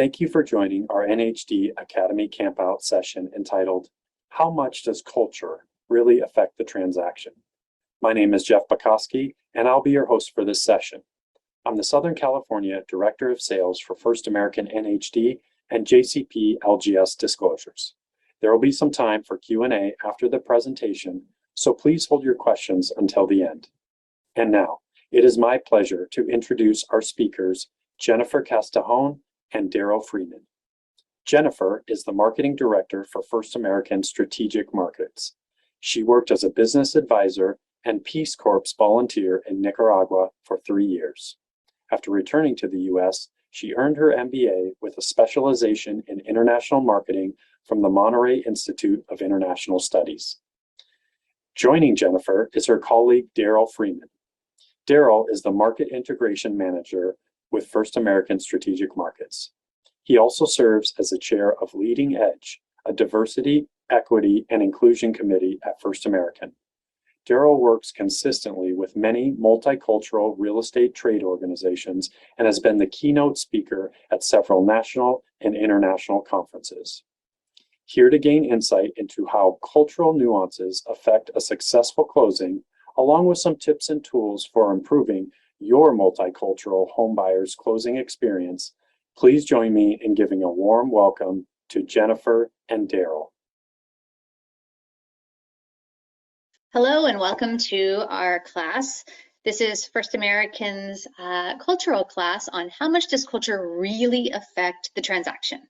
Thank you for joining our NHD Academy Campout session entitled, How Much Does Culture Really Affect the Transaction? My name is Jeff Bukowski, and I'll be your host for this session. I'm the Southern California Director of Sales for First American NHD and JCP LGS Disclosures. There will be some time for Q&A after the presentation, so please hold your questions until the end. And now, it is my pleasure to introduce our speakers, Jennifer Castajon and Daryl Freeman. Jennifer is the Marketing Director for First American Strategic Markets. She worked as a business advisor and Peace Corps volunteer in Nicaragua for 3 years. After returning to the US, she earned her MBA with a specialization in international marketing from the Monterey Institute of International Studies. Joining Jennifer is her colleague, Daryl Freeman. Daryl is the Market Integration Manager with First American Strategic Markets. He also serves as the chair of Leading Edge, a diversity, equity, and inclusion committee at First American. Daryl works consistently with many multicultural real estate trade organizations and has been the keynote speaker at several national and international conferences. Here to gain insight into how cultural nuances affect a successful closing, along with some tips and tools for improving your multicultural homebuyer's closing experience, please join me in giving a warm welcome to Jennifer and Daryl. Hello and welcome to our class. This is First American's cultural class on how much does culture really affect the transaction.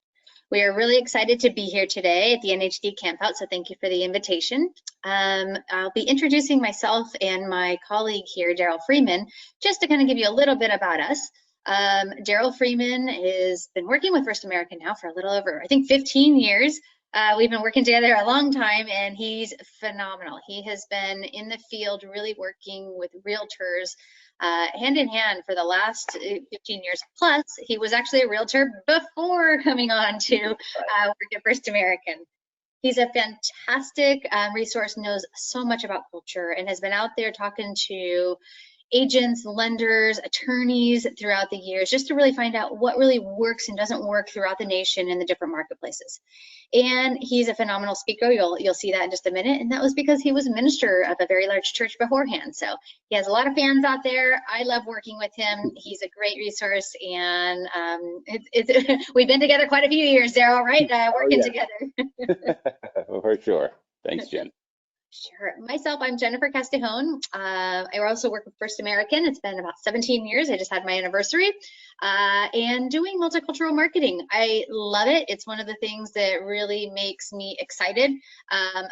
We are really excited to be here today at the NHD Campout, so thank you for the invitation. I'll be introducing myself and my colleague here, Daryl Freeman, just to kind of give you a little bit about us. Daryl Freeman has been working with First American now for a little over, I think, 15 years. We've been working together a long time, and he's phenomenal. He has been in the field really working with realtors hand in hand for the last 15 years. Plus, he was actually a realtor before coming on to work at First American. He's a fantastic resource, knows so much about culture, and has been out there talking to agents, lenders, attorneys throughout the years, just to really find out what really works and doesn't work throughout the nation in the different marketplaces. And he's a phenomenal speaker. You'll see that in just a minute. And that was because he was a minister of a very large church beforehand. So he has a lot of fans out there. I love working with him. He's a great resource. And we've been together quite a few years, Daryl, right? Working together. For sure. Thanks, Jen. Sure. Myself, I'm Jennifer Castajon. I also work with First American. It's been about 17 years. I just had my anniversary. And doing multicultural marketing. I love it. It's one of the things that really makes me excited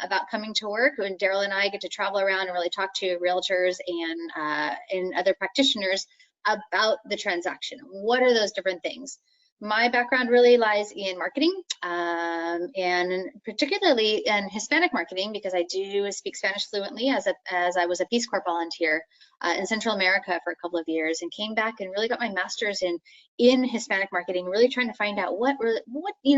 about coming to work. When Daryl and I get to travel around and really talk to realtors and other practitioners about the transaction. What are those different things? My background really lies in marketing, and particularly in Hispanic marketing, because I do speak Spanish fluently as I was a Peace Corps volunteer in Central America for a couple of years, and came back and really got my master's in Hispanic marketing, really trying to find out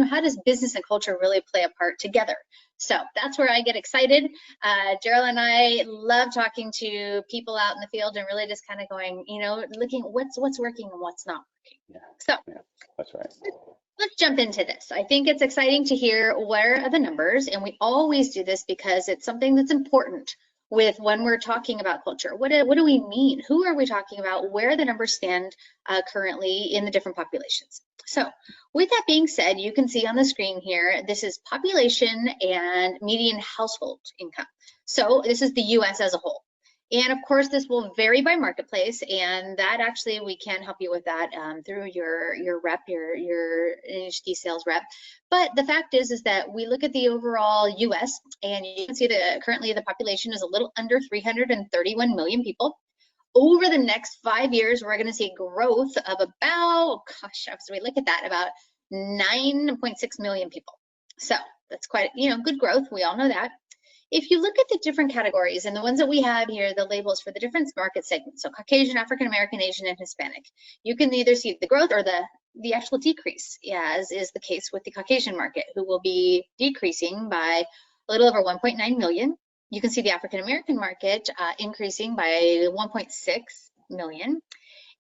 how does business and culture really play a part together. So that's where I get excited. Daryl and I love talking to people out in the field and really just kind of going, looking what's working and what's not working. Yeah, that's right. Let's jump into this. I think it's exciting to hear where are the numbers, and we always do this because it's something that's important with when we're talking about culture. What do we mean? Who are we talking about? Where the numbers stand currently in the different populations. So with that being said, you can see on the screen here, this is population and median household income. So this is the US as a whole. And of course, this will vary by marketplace, and that actually we can help you with that through your rep, your NHD sales rep. But the fact is that we look at the overall US, and you can see that currently the population is a little under 331 million people. Over the next 5 years, we're going to see growth of about, as we look at that, about 9.6 million people. So that's quite, good growth. We all know that. If you look at the different categories and the ones that we have here, the labels for the different market segments, so Caucasian, African American, Asian, and Hispanic, you can either see the growth or the actual decrease, as is the case with the Caucasian market, who will be decreasing by a little over 1.9 million. You can see the African American market increasing by 1.6 million.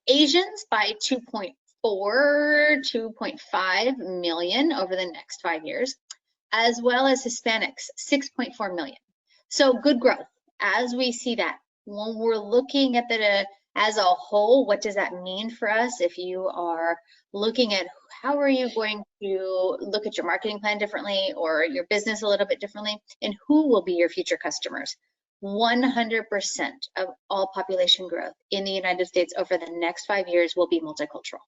Asians by 2.5 million over the next 5 years, as well as Hispanics, 6.4 million. So good growth. As we see that, when we're looking at the as a whole, what does that mean for us? If you are looking at how are you going to look at your marketing plan differently or your business a little bit differently, and who will be your future customers? 100% of all population growth in the United States over the next 5 years will be multicultural.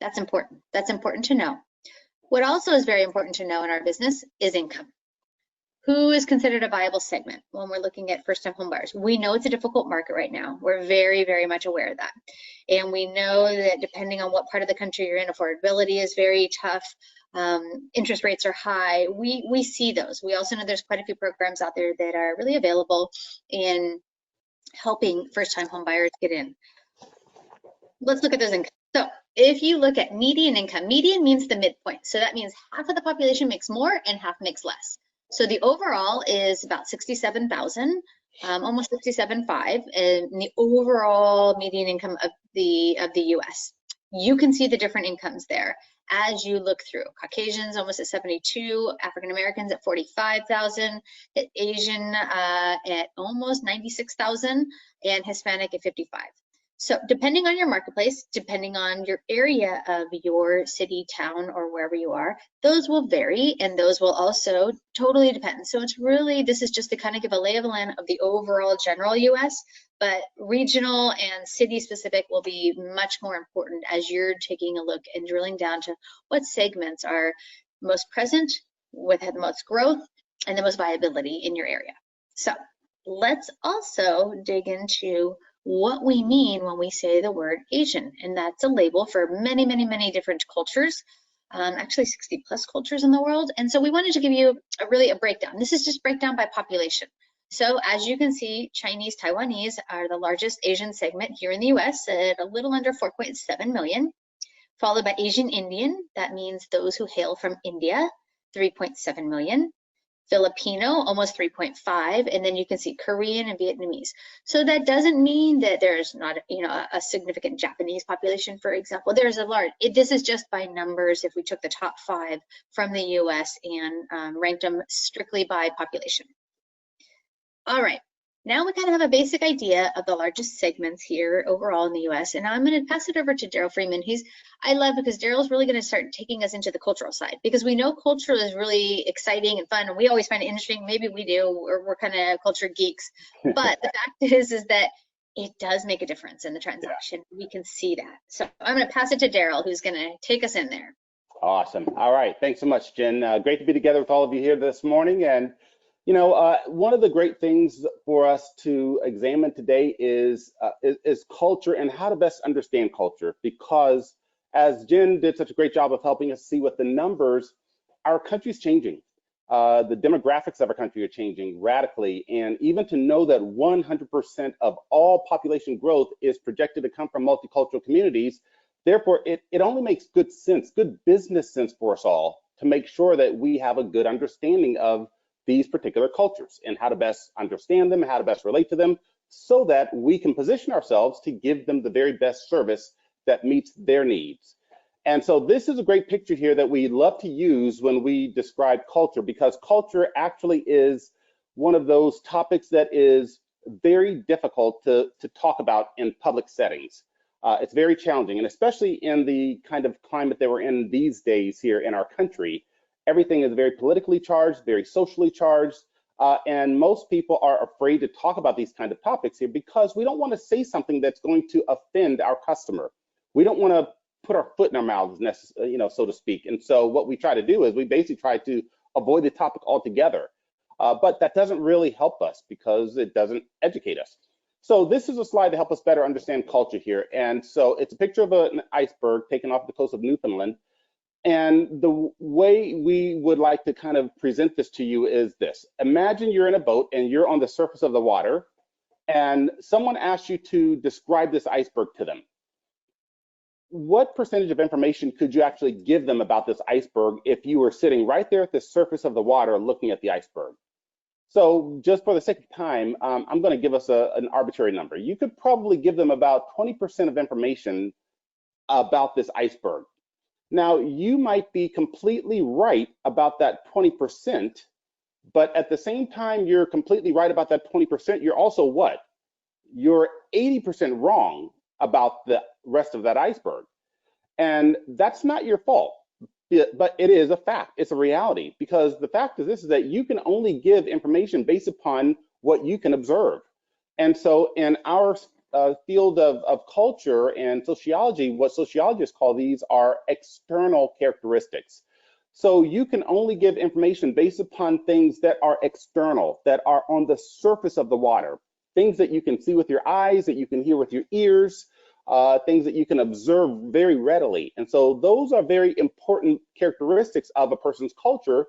That's important. That's important to know. What also is very important to know in our business is income. Who is considered a viable segment when we're looking at first-time home buyers? We know it's a difficult market right now. We're very, very much aware of that. And we know that depending on what part of the country you're in, affordability is very tough. Interest rates are high. We see those. We also know there's quite a few programs out there that are really available in helping first-time home buyers get in. Let's look at those incomes. So if you look at median income, median means the midpoint. So that means half of the population makes more and half makes less. So the overall is about 67,000, almost 67.5, and the overall median income of the U.S. You can see the different incomes there as you look through. Caucasians almost at 72, African Americans at 45,000, Asian at almost 96,000, and Hispanic at 55. So depending on your marketplace, depending on your area of your city, town, or wherever you are, those will vary and those will also totally depend. So it's really, this is just to kind of give a lay of the land of the overall general US, but regional and city specific will be much more important as you're taking a look and drilling down to what segments are most present, with the most growth and the most viability in your area. So let's also dig into what we mean when we say the word Asian, and that's a label for many, many, many different cultures, actually 60 plus cultures in the world. And so we wanted to give you a breakdown. This is just breakdown by population. So as you can see, Chinese Taiwanese are the largest Asian segment here in the US at a little under 4.7 million, followed by Asian Indian. That means those who hail from India, 3.7 million. Filipino, almost 3.5, and then you can see Korean and Vietnamese. So that doesn't mean that there's not, a significant Japanese population, for example. There's a large, this is just by numbers if we took the top 5 from the US and ranked them strictly by population. All right, now we kind of have a basic idea of the largest segments here overall in the US, and I'm going to pass it over to Daryl Freeman. I love because Daryl's really going to start taking us into the cultural side, because we know culture is really exciting and fun, and we always find it interesting. Maybe we do, we're kind of culture geeks, but the fact is that it does make a difference in the transaction. Yeah. We can see that. So I'm going to pass it to Daryl, who's going to take us in there. Awesome. All right. Thanks so much, Jen. Great to be together with all of you here this morning. And one of the great things for us to examine today is culture and how to best understand culture, because as Jen did such a great job of helping us see with the numbers, our country's changing. The demographics of our country are changing radically, and even to know that 100% of all population growth is projected to come from multicultural communities, therefore it only makes good sense, good business sense for us all to make sure that we have a good understanding of these particular cultures and how to best understand them, how to best relate to them, so that we can position ourselves to give them the very best service that meets their needs. And so this is a great picture here that we love to use when we describe culture, because culture actually is one of those topics that is very difficult to talk about in public settings. It's very challenging, and especially in the kind of climate that we're in these days here in our country. Everything is very politically charged, very socially charged, and most people are afraid to talk about these kind of topics here because we don't want to say something that's going to offend our customer. We don't want to put our foot in our mouths, so to speak. And so what we try to do is we basically try to avoid the topic altogether. But that doesn't really help us because it doesn't educate us. So this is a slide to help us better understand culture here. And so it's a picture of an iceberg taken off the coast of Newfoundland. And the way we would like to kind of present this to you is this. Imagine you're in a boat and you're on the surface of the water, and someone asks you to describe this iceberg to them. What percentage of information could you actually give them about this iceberg if you were sitting right there at the surface of the water looking at the iceberg? So just for the sake of time, I'm going to give us an arbitrary number. You could probably give them about 20% of information about this iceberg. Now, you might be completely right about that 20%, but at the same time you're completely right about that 20%, you're also what? You're 80% wrong about the rest of that iceberg. And that's not your fault, but it is a fact. It's a reality, because the fact is this, is that you can only give information based upon what you can observe. And so in our field of culture and sociology, what sociologists call these are external characteristics. So you can only give information based upon things that are external, that are on the surface of the water, things that you can see with your eyes, that you can hear with your ears, things that you can observe very readily. And so those are very important characteristics of a person's culture,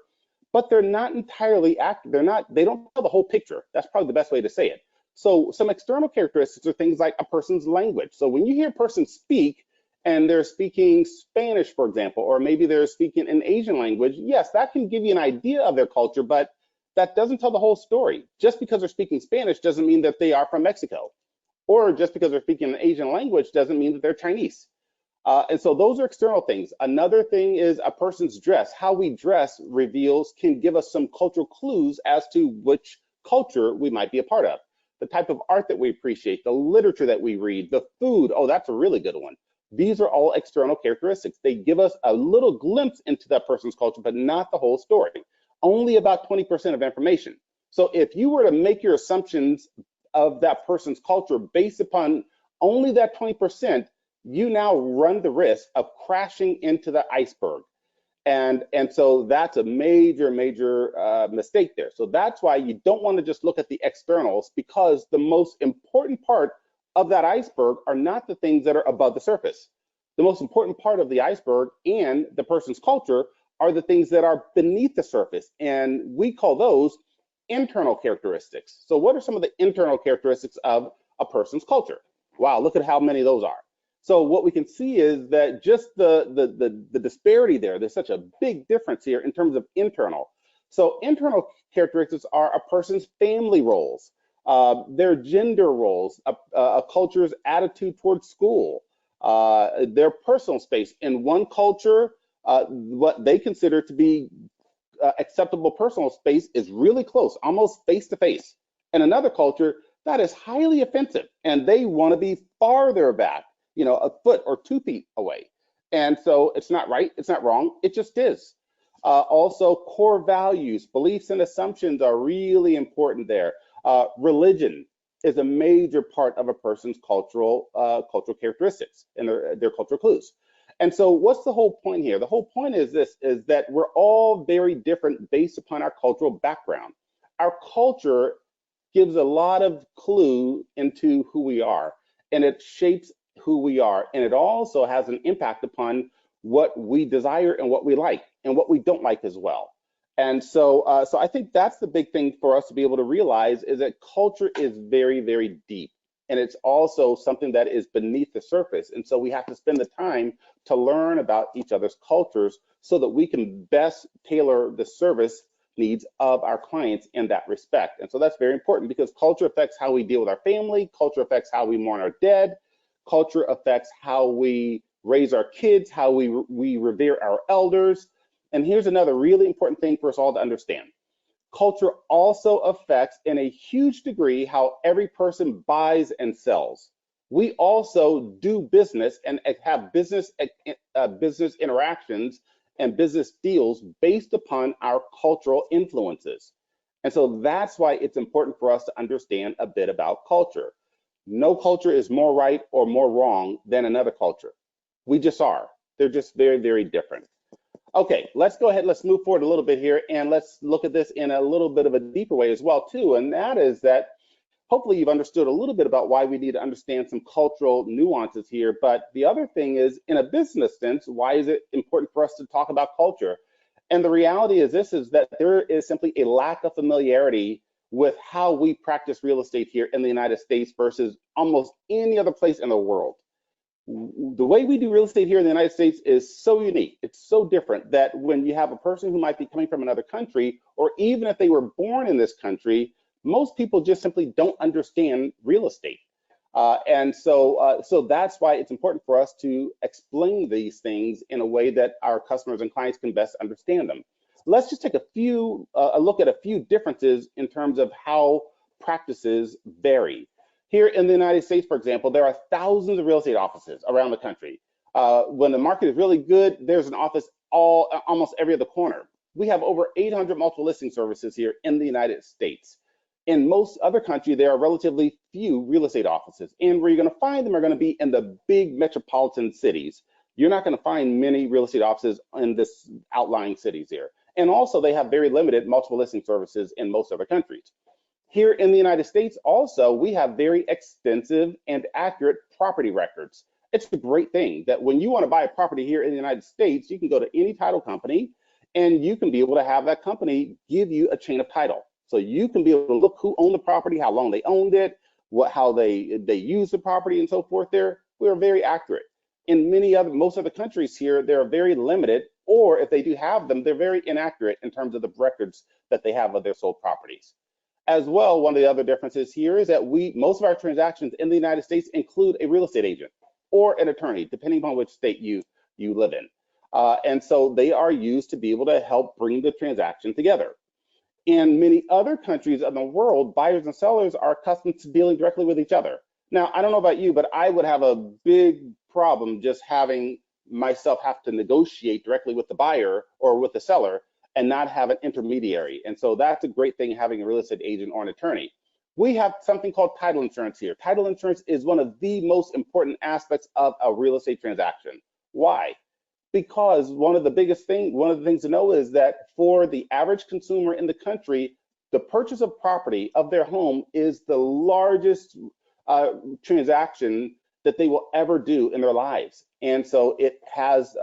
but they're not entirely accurate. They don't tell the whole picture. That's probably the best way to say it. So some external characteristics are things like a person's language. So when you hear a person speak and they're speaking Spanish, for example, or maybe they're speaking an Asian language, yes, that can give you an idea of their culture, but that doesn't tell the whole story. Just because they're speaking Spanish doesn't mean that they are from Mexico. Or just because they're speaking an Asian language doesn't mean that they're Chinese. And so those are external things. Another thing is a person's dress. How we dress can give us some cultural clues as to which culture we might be a part of. The type of art that we appreciate, the literature that we read, the food. Oh, that's a really good one. These are all external characteristics. They give us a little glimpse into that person's culture, but not the whole story. Only about 20% of information. So if you were to make your assumptions of that person's culture based upon only that 20%, you now run the risk of crashing into the iceberg. And so that's a major mistake there. So that's why you don't want to just look at the externals, because the most important part of that iceberg are not the things that are above the surface. The most important part of the iceberg and the person's culture are the things that are beneath the surface. And we call those internal characteristics. So what are some of the internal characteristics of a person's culture? Wow, look at how many of those are. So what we can see is that just the disparity there, there's such a big difference here in terms of internal. So internal characteristics are a person's family roles, their gender roles, a culture's attitude towards school, their personal space. In one culture, what they consider to be acceptable personal space is really close, almost face to face. In another culture, that is highly offensive, and they want to be farther back, a foot or 2 feet away. And so it's not right, it's not wrong, it just is. Also, core values, beliefs, and assumptions are really important there. Religion is a major part of a person's cultural characteristics and their cultural clues. And so what's the whole point here? The whole point is this, is that we're all very different based upon our cultural background. Our culture gives a lot of clue into who we are, and it shapes who we are. And it also has an impact upon what we desire and what we like and what we don't like as well. And so, so I think that's the big thing for us to be able to realize, is that culture is very, very deep. And it's also something that is beneath the surface. And so we have to spend the time to learn about each other's cultures so that we can best tailor the service needs of our clients in that respect. And so that's very important, because culture affects how we deal with our family, culture affects how we mourn our dead, culture affects how we raise our kids, how we revere our elders. And here's another really important thing for us all to understand. Culture also affects in a huge degree how every person buys and sells. We also do business and have business interactions and business deals based upon our cultural influences. And so that's why it's important for us to understand a bit about culture. No culture is more right or more wrong than another culture. We just are. They're just very, very different. Okay, let's go ahead, let's move forward a little bit here, and let's look at this in a little bit of a deeper way as well too, and that is that hopefully you've understood a little bit about why we need to understand some cultural nuances here. But the other thing is, in a business sense, why is it important for us to talk about culture? And the reality is this, is that there is simply a lack of familiarity with how we practice real estate here in the United States versus almost any other place in the world. The way we do real estate here in the United States is so unique. It's so different that when you have a person who might be coming from another country, or even if they were born in this country, most people just simply don't understand real estate. So that's why it's important for us to explain these things in a way that our customers and clients can best understand them. Let's just take a look at a few differences in terms of how practices vary. Here in the United States, for example, there are thousands of real estate offices around the country. When the market is really good, there's an office almost every other corner. We have over 800 multiple listing services here in the United States. In most other countries, there are relatively few real estate offices, and where you're going to find them are going to be in the big metropolitan cities. You're not going to find many real estate offices in this outlying cities here. And also, they have very limited multiple listing services in most other countries. Here in the United States, also, we have very extensive and accurate property records. It's a great thing that when you want to buy a property here in the United States, you can go to any title company and you can be able to have that company give you a chain of title. So you can be able to look who owned the property, how long they owned it, how they used the property and so forth there. We're very accurate. In most other countries here, they're very limited, or if they do have them, they're very inaccurate in terms of the records that they have of their sold properties. As well, one of the other differences here is that most of our transactions in the United States include a real estate agent or an attorney, depending upon which state you live in. And so they are used to be able to help bring the transaction together. In many other countries in the world, buyers and sellers are accustomed to dealing directly with each other. Now, I don't know about you, but I would have a big problem just having myself have to negotiate directly with the buyer or with the seller and not have an intermediary. And so that's a great thing, having a real estate agent or an attorney. We have something called title insurance here. Title insurance is one of the most important aspects of a real estate transaction. Why? Because one of the things to know is that for the average consumer in the country, the purchase of property of their home is the largest transaction that they will ever do in their lives. And so it has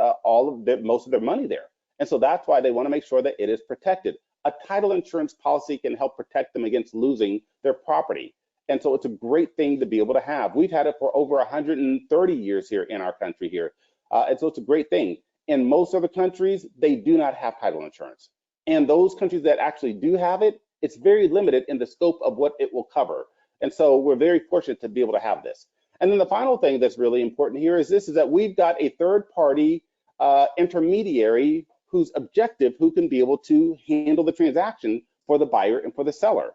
most of their money there. And so that's why they want to make sure that it is protected. A title insurance policy can help protect them against losing their property. And so it's a great thing to be able to have. We've had it for over 130 years here in our country here. And so it's a great thing. In most other countries, they do not have title insurance. And those countries that actually do have it, it's very limited in the scope of what it will cover. And so we're very fortunate to be able to have this. And then the final thing that's really important here is that we've got a third party intermediary who can be able to handle the transaction for the buyer and for the seller.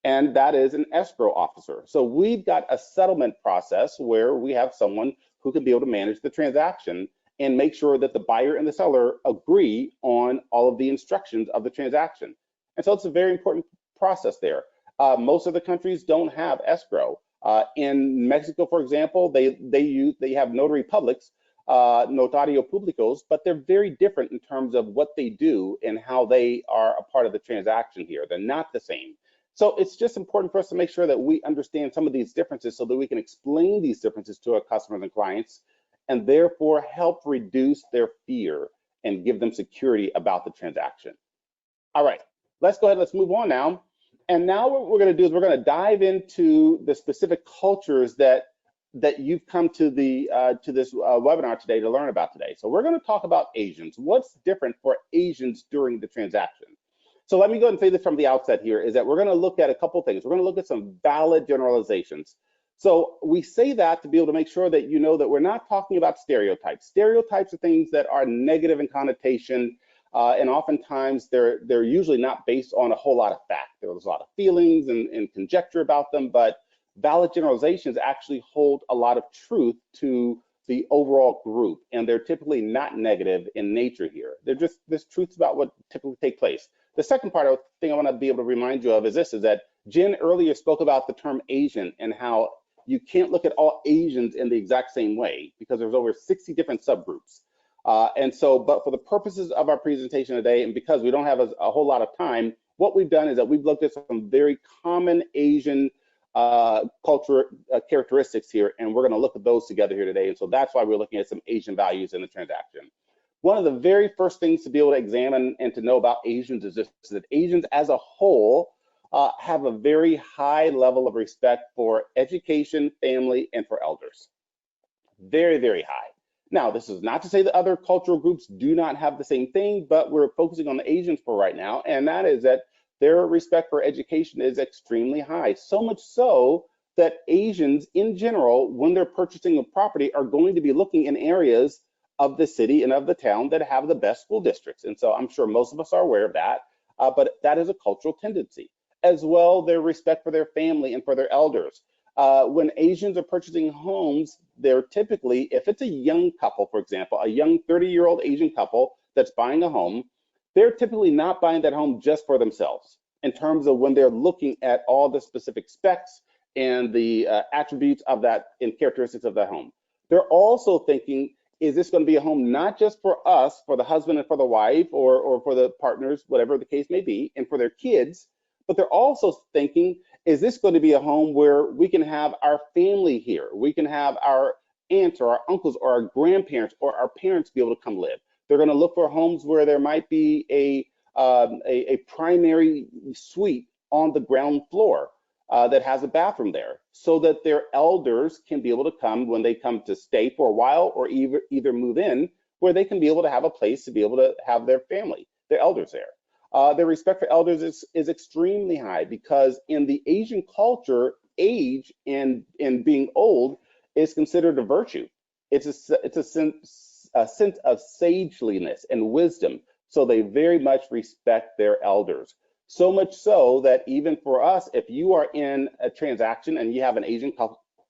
And that is an escrow officer. So we've got a settlement process where we have someone who can be able to manage the transaction and make sure that the buyer and the seller agree on all of the instructions of the transaction. And so it's a very important process there. Most of the countries don't have escrow. In Mexico, for example, they have notary publics, notario públicos, but they're very different in terms of what they do and how they are a part of the transaction here. They're not the same. So it's just important for us to make sure that we understand some of these differences so that we can explain these differences to our customers and clients, and therefore help reduce their fear and give them security about the transaction. All right, let's go ahead, let's move on now. And now what we're gonna do is we're gonna dive into the specific cultures that you've come to this webinar today to learn about today. So we're gonna talk about Asians. What's different for Asians during the transaction? So let me go ahead and say this from the outset here, is that we're gonna look at a couple things. We're gonna look at some valid generalizations. So we say that to be able to make sure that you know that we're not talking about stereotypes. Stereotypes are things that are negative in connotation, and oftentimes they're usually not based on a whole lot of fact. There's a lot of feelings and conjecture about them, but valid generalizations actually hold a lot of truth to the overall group, and they're typically not negative in nature here. They're just this truths about what typically take place. The second thing I want to be able to remind you of is that Jen earlier spoke about the term Asian and how you can't look at all Asians in the exact same way because there's over 60 different subgroups. But for the purposes of our presentation today, and because we don't have a whole lot of time, what we've done is that we've looked at some very common Asian culture characteristics here, and we're gonna look at those together here today. And so that's why we're looking at some Asian values in the transaction. One of the very first things to be able to examine and to know about Asians is that Asians as a whole have a very high level of respect for education, family, and for elders. Very, very high. Now, this is not to say that other cultural groups do not have the same thing, but we're focusing on the Asians for right now, and that is that their respect for education is extremely high. So much so that Asians in general, when they're purchasing a property, are going to be looking in areas of the city and of the town that have the best school districts. And so I'm sure most of us are aware of that, but that is a cultural tendency. As well, their respect for their family and for their elders. When Asians are purchasing homes, they're typically, if it's a young couple, for example, a young 30-year-old Asian couple that's buying a home, they're typically not buying that home just for themselves in terms of when they're looking at all the specific specs and the attributes of that and characteristics of that home. They're also thinking, is this going to be a home not just for us, for the husband and for the wife, or for the partners, whatever the case may be, and for their kids, but they're also thinking, is this going to be a home where we can have our family here? We can have our aunts or our uncles or our grandparents or our parents be able to come live. They're going to look for homes where there might be a primary suite on the ground floor that has a bathroom there, so that their elders can be able to come when they come to stay for a while, or either move in, where they can be able to have a place to be able to have their family, their elders there. Their respect for elders is extremely high, because in the Asian culture, age and being old is considered a virtue. It's a sense of sageliness and wisdom. So they very much respect their elders. So much so that even for us, if you are in a transaction and you have an Asian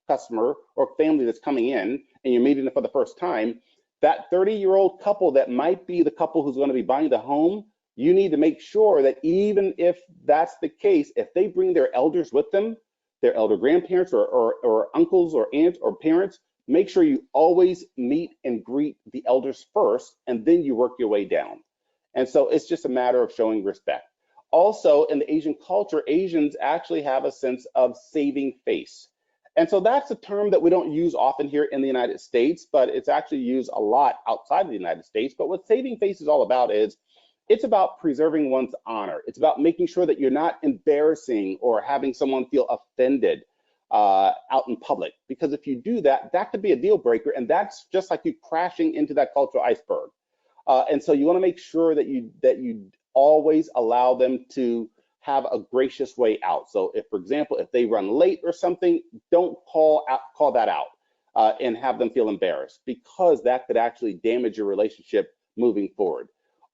customer or family that's coming in and you're meeting them for the first time, that 30-year-old couple that might be the couple who's going to be buying the home, you need to make sure that even if that's the case, if they bring their elders with them, their elder grandparents or uncles or aunts or parents, make sure you always meet and greet the elders first, and then you work your way down. And so it's just a matter of showing respect. Also, in the Asian culture, Asians actually have a sense of saving face. And so that's a term that we don't use often here in the United States, but it's actually used a lot outside of the United States. But what saving face is all about is, it's about preserving one's honor. It's about making sure that you're not embarrassing or having someone feel offended out in public. Because if you do that, that could be a deal breaker, and that's just like you crashing into that cultural iceberg. And so you want to make sure that you always allow them to have a gracious way out. So if, for example, if they run late or something, don't call that out and have them feel embarrassed, because that could actually damage your relationship moving forward.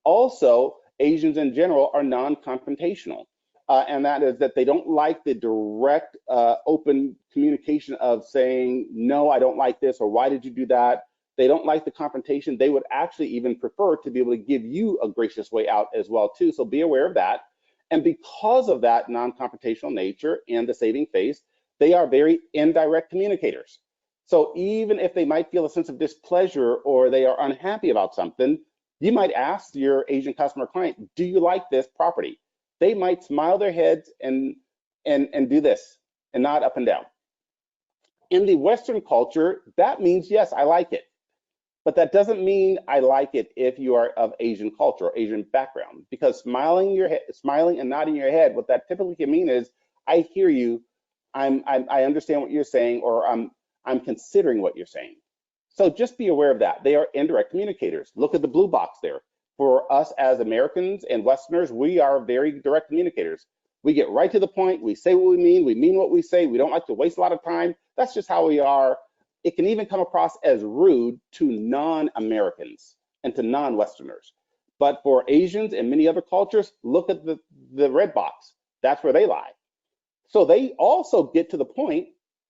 Also, Asians in general are non-confrontational, and that is that they don't like the direct, open communication of saying, no, I don't like this, or why did you do that? They don't like the confrontation. They would actually even prefer to be able to give you a gracious way out as well too. So be aware of that. And because of that non-confrontational nature and the saving face, they are very indirect communicators. So even if they might feel a sense of displeasure or they are unhappy about something, you might ask your Asian customer client, do you like this property? They might smile their heads and do this and nod up and down. In the Western culture, that means, yes, I like it. But that doesn't mean I like it if you are of Asian culture or Asian background, because smiling and nodding your head, what that typically can mean is, I hear you, I understand what you're saying, or I'm considering what you're saying. So just be aware of that. They are indirect communicators. Look at the blue box there. For us as Americans and Westerners, we are very direct communicators. We get right to the point. We say what we mean what we say. We don't like to waste a lot of time. That's just how we are. It can even come across as rude to non-Americans and to non-Westerners. But for Asians and many other cultures, look at the red box. That's where they lie. So they also get to the point,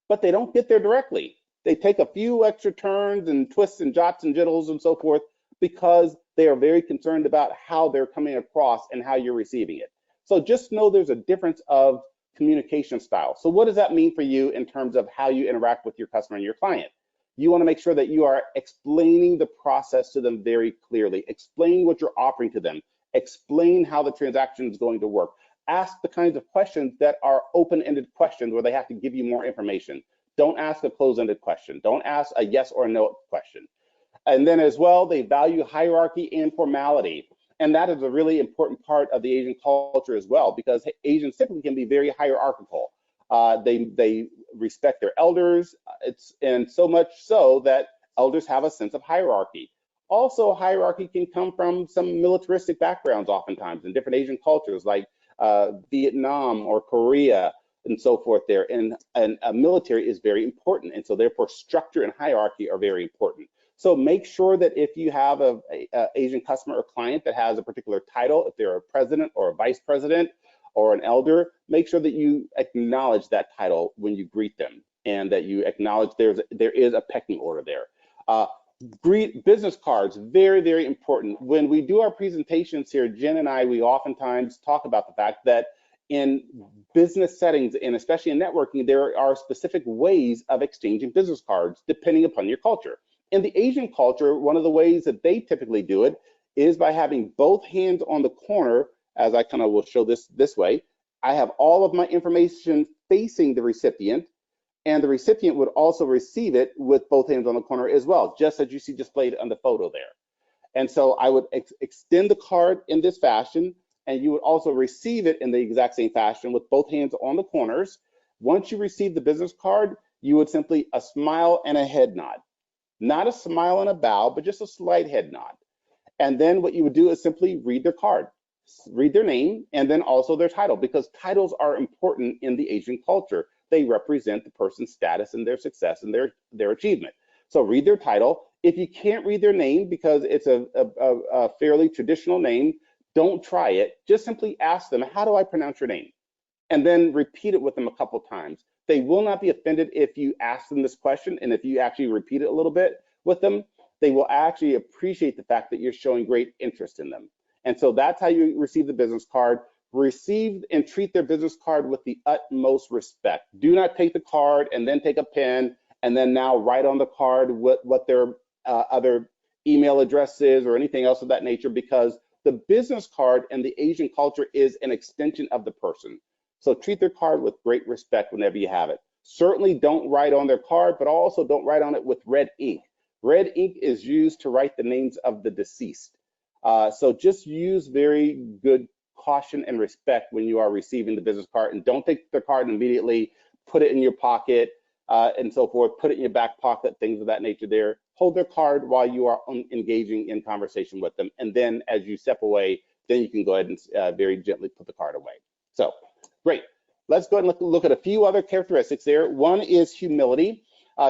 but they don't get there directly. They take a few extra turns and twists and jots and jittles and so forth, because they are very concerned about how they're coming across and how you're receiving it. So just know there's a difference of communication style. So what does that mean for you in terms of how you interact with your customer and your client? You want to make sure that you are explaining the process to them very clearly. Explain what you're offering to them. Explain how the transaction is going to work. Ask the kinds of questions that are open-ended questions where they have to give you more information. Don't ask a closed-ended question. Don't ask a yes or no question. And then as well, they value hierarchy and formality. And that is a really important part of the Asian culture as well, because Asians typically can be very hierarchical. They respect their elders, and so much so that elders have a sense of hierarchy. Also, hierarchy can come from some militaristic backgrounds oftentimes in different Asian cultures like Vietnam or Korea. and so forth there. And a military is very important. And so therefore structure and hierarchy are very important. So make sure that if you have a Asian customer or client that has a particular title, if they're a president or a vice president or an elder, make sure that you acknowledge that title when you greet them, and that you acknowledge there is a pecking order there. Business cards, very, very important. When we do our presentations here, Jen and I, we oftentimes talk about the fact that in business settings, and especially in networking, there are specific ways of exchanging business cards depending upon your culture. In the Asian culture, one of the ways that they typically do it is by having both hands on the corner, as I kind of will show this way. I have all of my information facing the recipient, and the recipient would also receive it with both hands on the corner as well, just as you see displayed on the photo there. And so I would extend the card in this fashion, and you would also receive it in the exact same fashion with both hands on the corners. Once you receive the business card, you would simply a smile and a head nod. Not a smile and a bow, but just a slight head nod. And then what you would do is simply read their card, read their name, and then also their title, because titles are important in the Asian culture. They represent the person's status and their success and their achievement. So read their title. If you can't read their name because it's a fairly traditional name, don't try it. Just simply ask them, how do I pronounce your name? And then repeat it with them a couple times. They will not be offended if you ask them this question, and if you actually repeat it a little bit with them, they will actually appreciate the fact that you're showing great interest in them. And so that's how you receive the business card. Receive and treat their business card with the utmost respect. Do not take the card and then take a pen and then now write on the card what their other email address is or anything else of that nature, because the business card in the Asian culture is an extension of the person. So treat their card with great respect whenever you have it. Certainly don't write on their card, but also don't write on it with red ink. Red ink is used to write the names of the deceased. So just use very good caution and respect when you are receiving the business card, and don't take the card and immediately put it in your pocket and so forth, put it in your back pocket, things of that nature there. Hold their card while you are engaging in conversation with them. And then as you step away, then you can go ahead and very gently put the card away. So great. Let's go ahead and look at a few other characteristics there. One is humility.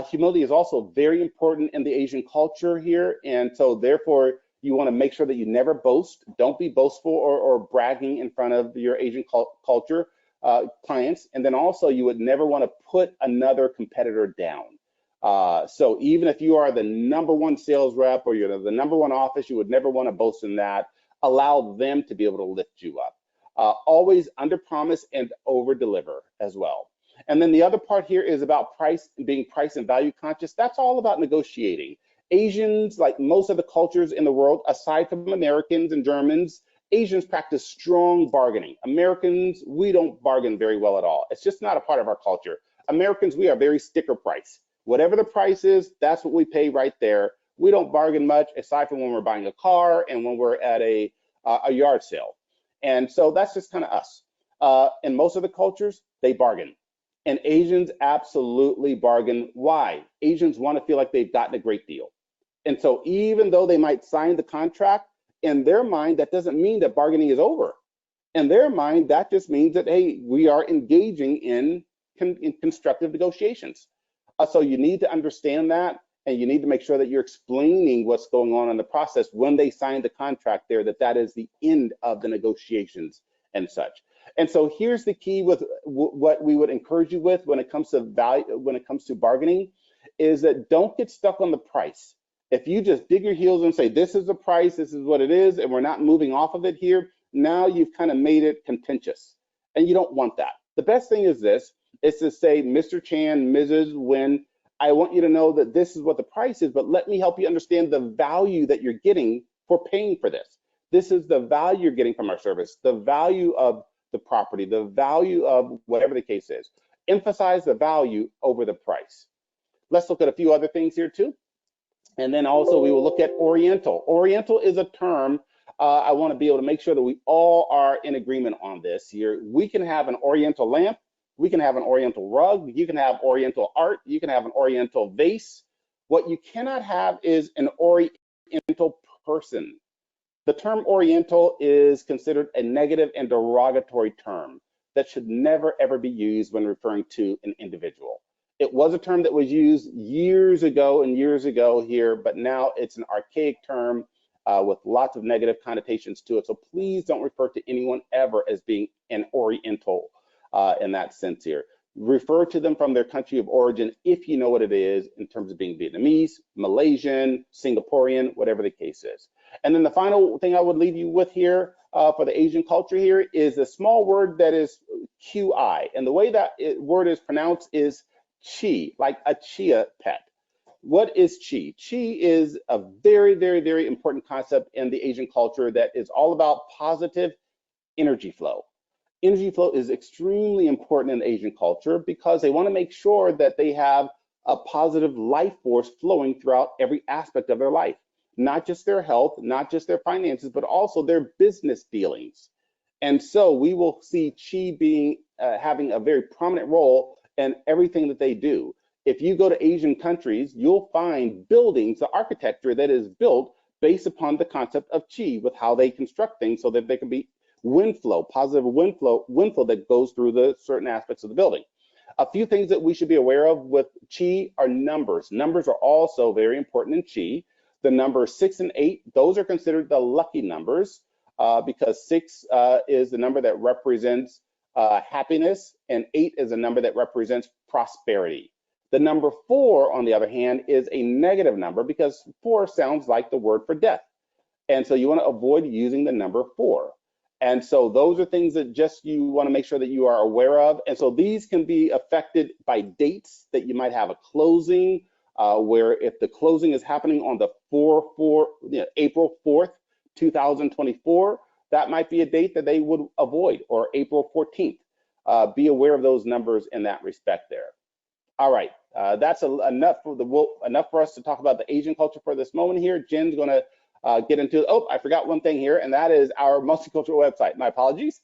Humility is also very important in the Asian culture here. And so therefore, you want to make sure that you never boast. Don't be boastful or bragging in front of your Asian culture clients. And then also you would never want to put another competitor down. So even if you are the #1 sales rep or you're the #1 office, you would never want to boast in that. Allow them to be able to lift you up. Always under promise and over deliver as well. And then the other part here is about price, being price and value conscious. That's all about negotiating. Asians, like most of the cultures in the world, aside from Americans and Germans, Asians practice strong bargaining. Americans, we don't bargain very well at all. It's just not a part of our culture. Americans, we are very sticker price. Whatever the price is, that's what we pay right there. We don't bargain much, aside from when we're buying a car and when we're at a yard sale. And so that's just kind of us. In most of the cultures, they bargain. And Asians absolutely bargain. Why? Asians want to feel like they've gotten a great deal. And so even though they might sign the contract, in their mind, that doesn't mean that bargaining is over. In their mind, that just means that, hey, we are engaging in constructive negotiations. So you need to understand that, and you need to make sure that you're explaining what's going on in the process when they sign the contract there, that is the end of the negotiations and such. And so here's the key with what we would encourage you with when it comes to value, when it comes to bargaining, is that don't get stuck on the price. If you just dig your heels and say, this is the price, this is what it is, and we're not moving off of it here, now you've kind of made it contentious, and you don't want that. The best thing is this, is to say, Mr. Chan, Mrs. Nguyen, I want you to know that this is what the price is, but let me help you understand the value that you're getting for paying for this. This is the value you're getting from our service, the value of the property, the value of whatever the case is. Emphasize the value over the price. Let's look at a few other things here too. And then also we will look at Oriental. Oriental is a term I want to be able to make sure that we all are in agreement on this here. We can have an Oriental lamp, we can have an Oriental rug, you can have Oriental art, you can have an Oriental vase. What you cannot have is an Oriental person. The term Oriental is considered a negative and derogatory term. that should never, ever be used when referring to an individual. It was a term that was used years ago here, but now it's an archaic term with lots of negative connotations to it. So please don't refer to anyone ever as being an Oriental in that sense here. Refer to them from their country of origin if you know what it is in terms of being Vietnamese, Malaysian, Singaporean, whatever the case is. And then the final thing I would leave you with here for the Asian culture here is a small word that is QI. And the way that word is pronounced is chi, like a chia pet. What is chi? Chi is a very, very, very important concept in the Asian culture that is all about positive energy flow. Energy flow is extremely important in Asian culture because they want to make sure that they have a positive life force flowing throughout every aspect of their life, not just their health, not just their finances, but also their business dealings. And so we will see Qi being having a very prominent role in everything that they do. If you go to Asian countries, you'll find buildings, the architecture that is built based upon the concept of Qi with how they construct things so that they can be wind flow, positive wind flow that goes through the certain aspects of the building. A few things that we should be aware of with Qi are numbers. Numbers are also very important in Qi. The numbers 6 and 8, those are considered the lucky numbers because 6 is the number that represents happiness and 8 is a number that represents prosperity. The number 4, on the other hand, is a negative number because 4 sounds like the word for death. And so you want to avoid using the number 4. And so those are things that just you want to make sure that you are aware of. And so these can be affected by dates that you might have a closing, where if the closing is happening on the April 4th, 2024, that might be a date that they would avoid, or April 14th. Be aware of those numbers in that respect there. All right, that's enough for us to talk about the Asian culture for this moment here. Jen's going to get into, oh, I forgot one thing here, and that is our multicultural website. My apologies.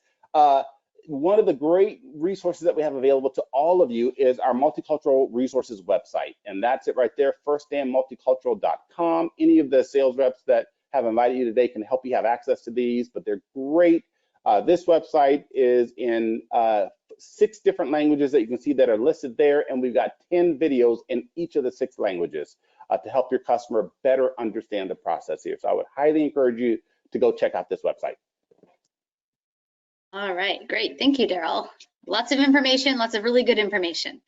One of the great resources that we have available to all of you is our multicultural resources website, and that's it right there, firstandmulticultural.com. Any of the sales reps that have invited you today can help you have access to these, but they're great. This website is in 6 different languages that you can see that are listed there, and we've got 10 videos in each of the 6 languages to help your customer better understand the process here. So I would highly encourage you to go check out this website. All right, great. Thank you, Daryl. Lots of information, lots of really good information.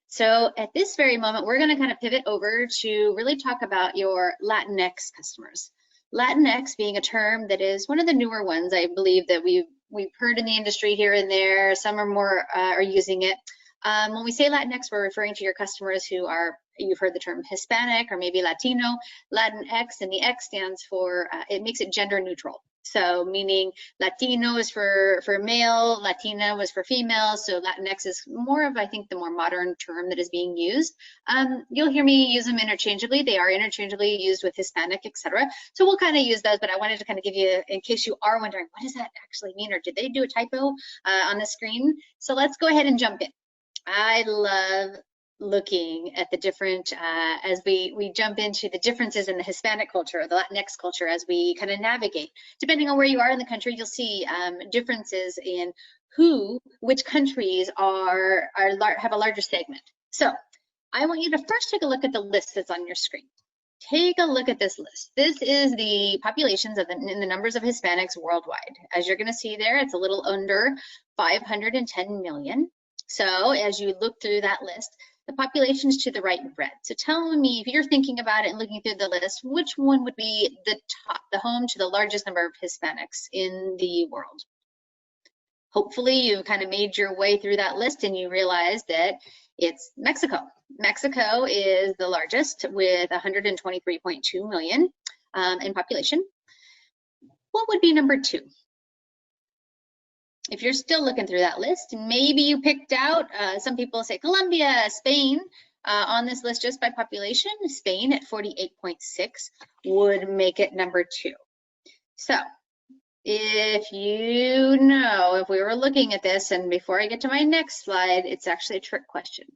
So at this very moment, we're going to kind of pivot over to really talk about your Latinx customers. Latinx being a term that is one of the newer ones, I believe, that we've heard in the industry here and there. Some are more are using it. When we say Latinx, we're referring to your customers who are, you've heard the term Hispanic or maybe Latino, Latinx, and the X stands for, it makes it gender neutral. So meaning Latino is for male, Latina was for female, so Latinx is more of, I think, the more modern term that is being used. You'll hear me use them interchangeably. They are interchangeably used with Hispanic, etc. So we'll kind of use those, but I wanted to kind of give you, in case you are wondering, what does that actually mean, or did they do a typo on the screen? So let's go ahead and jump in. I love looking at the different, as we jump into the differences in the Hispanic culture, or the Latinx culture, as we kind of navigate. Depending on where you are in the country, you'll see differences in which countries have a larger segment. So I want you to first take a look at the list that's on your screen. Take a look at this list. This is the populations of the numbers of Hispanics worldwide. As you're going to see there, it's a little under 510 million. So as you look through that list, the populations to the right in red. So tell me, if you're thinking about it and looking through the list, which one would be the top, the home to the largest number of Hispanics in the world? Hopefully you've kind of made your way through that list and you realize that it's Mexico. Mexico is the largest with 123.2 million in population. What would be number 2? If you're still looking through that list, maybe you picked out, some people say Colombia, Spain, on this list just by population. Spain at 48.6 would make it number 2. So if you know, if we were looking at this, and before I get to my next slide, it's actually a trick question.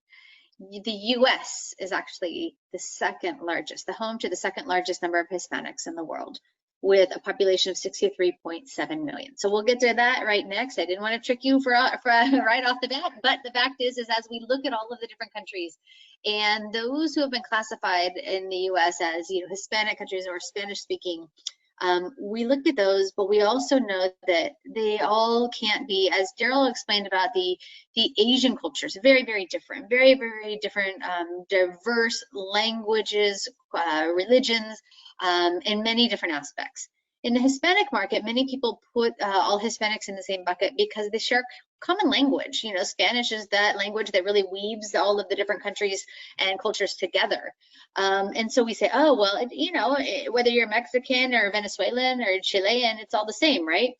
The US is actually the second largest, the home to the second largest number of Hispanics in the world. with a population of 63.7 million. So we'll get to that right next. I didn't want to trick you for right off the bat, but the fact is as we look at all of the different countries and those who have been classified in the US as, Hispanic countries or Spanish speaking, we looked at those, but we also know that they all can't be, as Daryl explained about the Asian cultures, very, very different, very, very different, diverse languages, religions, in many different aspects. In the Hispanic market, many people put all Hispanics in the same bucket because they share common language. Spanish is that language that really weaves all of the different countries and cultures together. And so we say, oh, well, whether you're Mexican or Venezuelan or Chilean, it's all the same, right?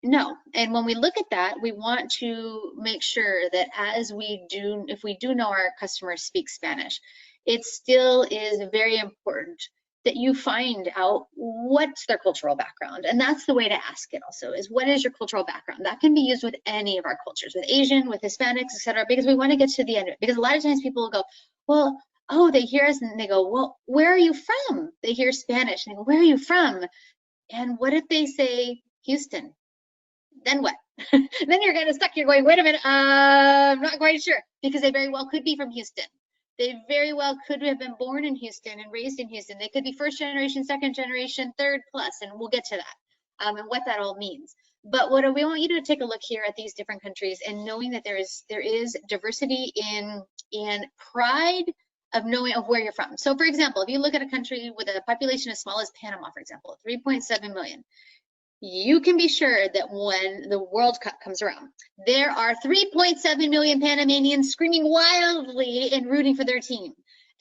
No. And when we look at that, we want to make sure that if we do know our customers speak Spanish, it still is very important that you find out what's their cultural background. And that's the way to ask it also, is what is your cultural background? That can be used with any of our cultures, with Asian, with Hispanics, etc., because we want to get to the end of it. Because a lot of times people will go, well, oh, they hear us and they go, well, where are you from? They hear Spanish and they go, where are you from? And what if they say Houston? Then what? Then you're kind of stuck. You're going, wait a minute, I'm not quite sure, because they very well could be from Houston. They very well could have been born in Houston and raised in Houston. They could be first generation, second generation, third plus, and we'll get to that and what that all means. But what we want you to take a look here at these different countries and knowing that there is diversity in pride of knowing of where you're from. So for example, if you look at a country with a population as small as Panama, for example, 3.7 million, you can be sure that when the World Cup comes around, there are 3.7 million Panamanians screaming wildly and rooting for their team.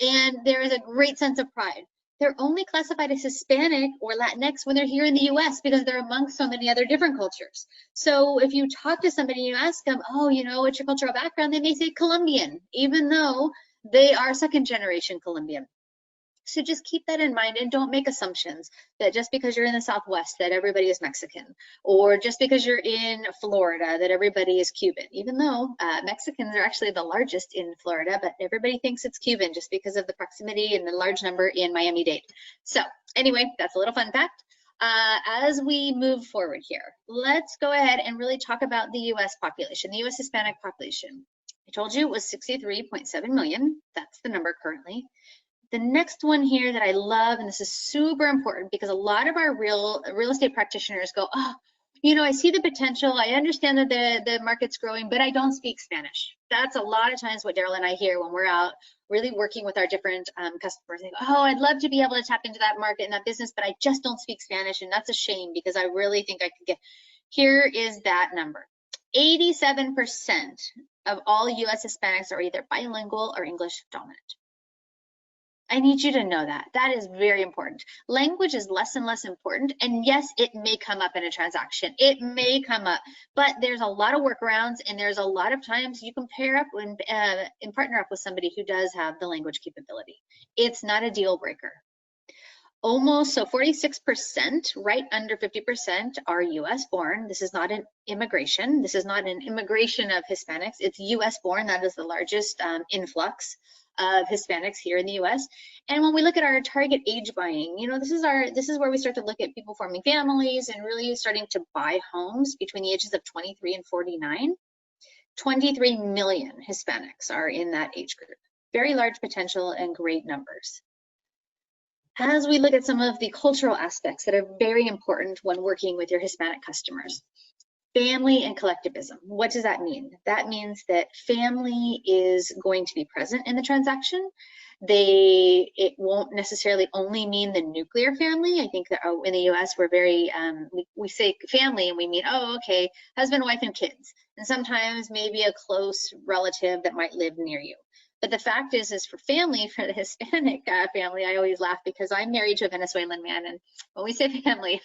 And there is a great sense of pride. They're only classified as Hispanic or Latinx when they're here in the US because they're amongst so many other different cultures. So if you talk to somebody and you ask them, oh, what's your cultural background? They may say Colombian, even though they are second generation Colombian. So just keep that in mind and don't make assumptions that just because you're in the Southwest that everybody is Mexican, or just because you're in Florida that everybody is Cuban, even though Mexicans are actually the largest in Florida, but everybody thinks it's Cuban just because of the proximity and the large number in Miami-Dade. So anyway, that's a little fun fact. As we move forward here, let's go ahead and really talk about the US population, the US Hispanic population. I told you it was 63.7 million. That's the number currently. The next one here that I love, and this is super important because a lot of our real estate practitioners go, oh, I see the potential. I understand that the market's growing, but I don't speak Spanish. That's a lot of times what Daryl and I hear when we're out really working with our different customers. They go, oh, I'd love to be able to tap into that market and that business, but I just don't speak Spanish. And that's a shame because I really think I could get. Here is that number. 87% of all US Hispanics are either bilingual or English dominant. I need you to know that. That is very important. Language is less and less important. And yes, it may come up in a transaction. It may come up, but there's a lot of workarounds and there's a lot of times you can pair up and partner up with somebody who does have the language capability. It's not a deal breaker. Almost, so 46%, right under 50% are US born. This is not an immigration. This is not an immigration of Hispanics. It's US born. That is the largest influx of Hispanics here in the US. And when we look at our target age buying, this is where we start to look at people forming families and really starting to buy homes between the ages of 23 and 49. 23 million Hispanics are in that age group. Very large potential and great numbers. As we look at some of the cultural aspects that are very important when working with your Hispanic customers, family and collectivism. What does that mean? That means that family is going to be present in the transaction. It won't necessarily only mean the nuclear family. I think that in the US, we're very, we say family and we mean, oh, okay, husband, wife, and kids. And sometimes maybe a close relative that might live near you. But the fact is for family, for the Hispanic family, I always laugh because I'm married to a Venezuelan man. And when we say family,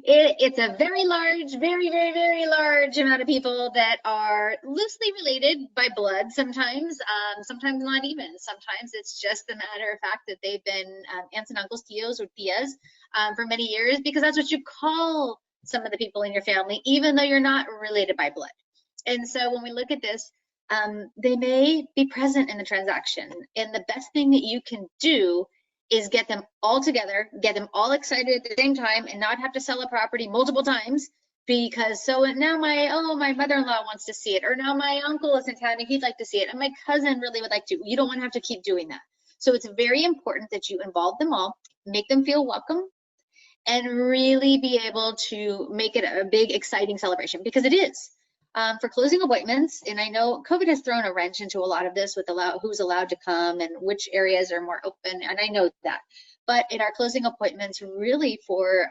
it's a very large, very, very, very large amount of people that are loosely related by blood sometimes, sometimes not even. Sometimes it's just a matter of fact that they've been aunts and uncles, tios or tias for many years, because that's what you call some of the people in your family, even though you're not related by blood. And so when we look at this, they may be present in the transaction. And the best thing that you can do is get them all together, get them all excited at the same time, and not have to sell a property multiple times because now my mother-in-law wants to see it, or now my uncle is in town and he'd like to see it, and my cousin really would like to. You don't want to have to keep doing that. So it's very important that you involve them all, make them feel welcome, and really be able to make it a big, exciting celebration, because it is. For closing appointments, and I know COVID has thrown a wrench into a lot of this with who's allowed to come and which areas are more open, and I know that. But in our closing appointments, really for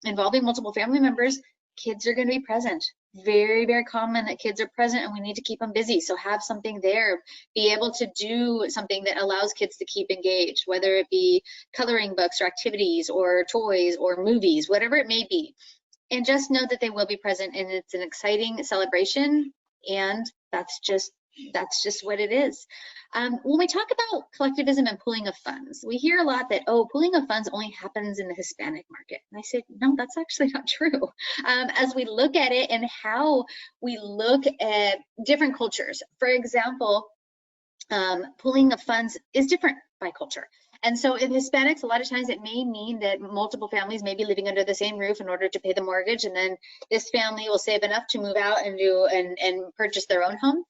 involving multiple family members, kids are going to be present. Very, very common that kids are present, and we need to keep them busy. So have something there. Be able to do something that allows kids to keep engaged, whether it be coloring books or activities or toys or movies, whatever it may be. And just know that they will be present, and it's an exciting celebration, and that's just what it is. When we talk about collectivism and pooling of funds, we hear a lot that, oh, pooling of funds only happens in the Hispanic market. And I said, no, that's actually not true. As we look at it and how we look at different cultures, for example, pooling of funds is different by culture. And so in Hispanics, a lot of times it may mean that multiple families may be living under the same roof in order to pay the mortgage, and then this family will save enough to move out and purchase their own home.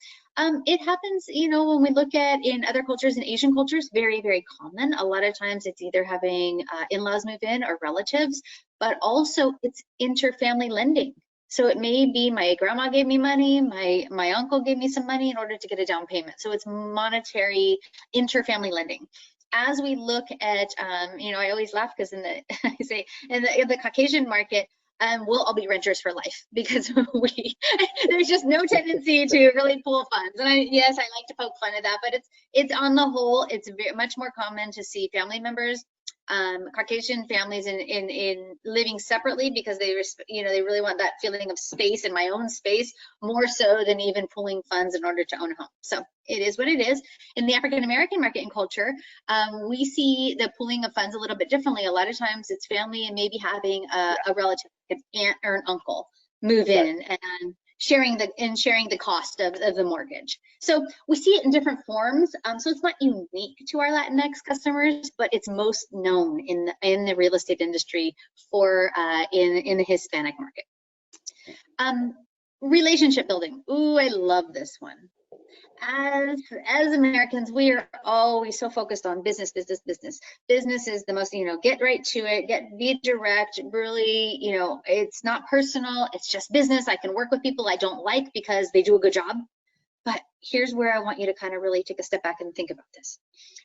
It happens, when we look at in other cultures, in Asian cultures, very, very common. A lot of times it's either having in-laws move in or relatives, but also it's interfamily lending. So it may be my grandma gave me money, my uncle gave me some money in order to get a down payment. So it's monetary interfamily lending. As we look at, I always laugh because in the Caucasian market, we'll all be renters for life, because there's just no tendency to really pool funds. And yes, I like to poke fun at that, but it's on the whole, it's very much more common to see family members, Caucasian families in living separately, because they really want that feeling of space and my own space more so than even pooling funds in order to own a home. So it is what it is. In the African American market and culture, we see the pooling of funds a little bit differently. A lot of times it's family and maybe having a relative, an aunt or an uncle, move in and sharing the cost of the mortgage. So we see it in different forms. So it's not unique to our Latinx customers, but it's most known in the real estate industry for in the Hispanic market. Relationship building. Ooh, I love this one. As Americans, we are always so focused on business. Business is the most, get right to it, be direct, really, it's not personal, it's just business. I can work with people I don't like because they do a good job. But here's where I want you to kind of really take a step back and think about this.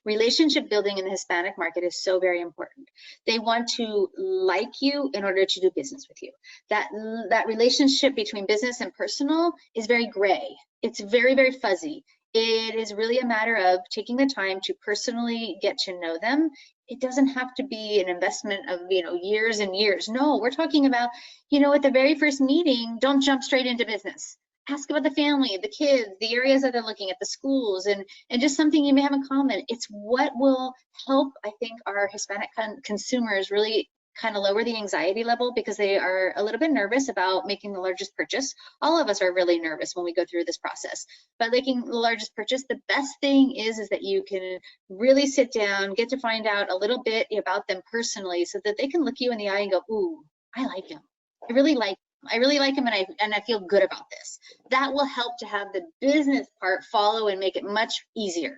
Relationship building in the Hispanic market is so very important. They want to like you in order to do business with you. That relationship between business and personal is very gray. It's very, very fuzzy. It is really a matter of taking the time to personally get to know them. It doesn't have to be an investment of, years and years. No, we're talking about, at the very first meeting, don't jump straight into business. Ask about the family, the kids, the areas that they're looking at, the schools, and just something you may have in common. It's what will help, I think, our Hispanic consumers really kind of lower the anxiety level, because they are a little bit nervous about making the largest purchase. All of us are really nervous when we go through this process. But making the largest purchase, the best thing is that you can really sit down, get to find out a little bit about them personally, so that they can look you in the eye and go, ooh, I like him. I really like him, and I feel good about this. That will help to have the business part follow and make it much easier.